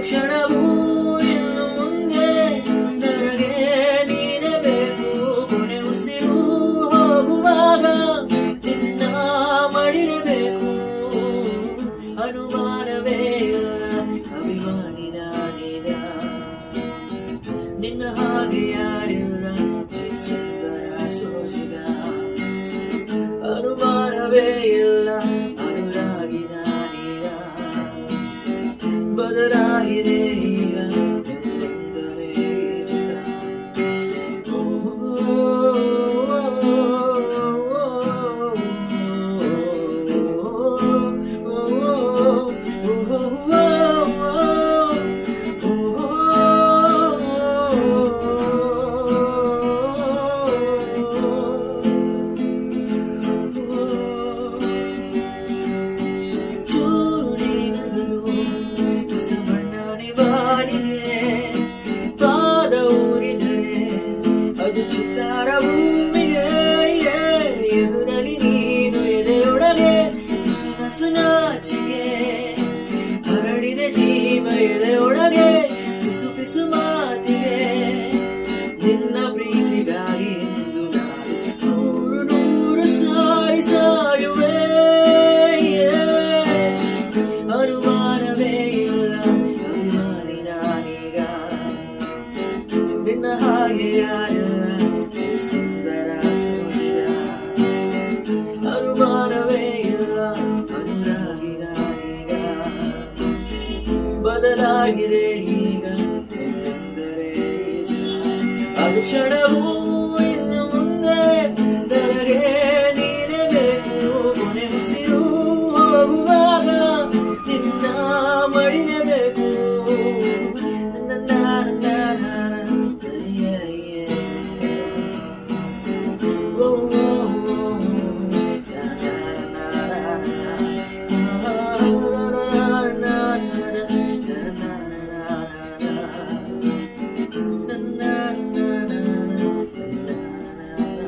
ಅನುಕ್ಷಣವೂ ಇನ್ನು ಮುಂದೆ ನನಗೆ ನೀನೇ ಬೇಕು. ಕೊನೆ ಉಸಿರು ಹೋಗುವಾಗ ನಿನ್ನ ಮಡಿಲೇಬೇಕು. ಅನುಮಾನವೇ ಇಲ್ಲ, ಅಭಿಮಾನಿ ನಾನೀಗ. ನಿನ್ನ ಹಾಗೆ ಯಾರಿಲ್ಲ, ಈ ಸುಂದರ ಸೋಜಿಗ. ಅನುಮಾನವೇ ಇಲ್ಲ, ಅನುರಾಗಿ ನಾನೀಗ. ಬದಲಾಗಿದೆ ಈಗ ಎಂದರೆ ಜಗ. ಅದು ಚಿತ್ತಾರ ಭೂಮಿಗೆ ಎದುರಲಿ ನೀನು ಎದೆಯೊಳಗೆ ತುಸು ನಸು ನಾಚಿಗೆ ಹರಡಿದೆ ಜೀವ ಎದೆಯೊಳಗೆ ಪಿಸು ಪಿಸು ಮಾತಿಗೆ. ನಿನ್ನ ಪ್ರೀತಿಗಾಗಿ ಇಂದು ನಾನು ನೂರು ನೂರು ಸಾರಿ ಸಾಯುವೆ. ಅನುಮಾನವೇ ಇಲ್ಲ, ಅಭಿಮಾನಿ ನಾನೀಗ. ನಿನ್ನ ಹಾಗೆ ಯಾರಿಲ್ಲ, ಸುಂದರ ಸೋಜಿಗ. ಅನುಮಾನವೇ ಇಲ್ಲ, ಅನುರಾಗಿ ನಾನೀಗ. ಬದಲಾಗಿದೆ ಈಗ ಎಂದರೆ ಅನುಕ್ಷಣವೂ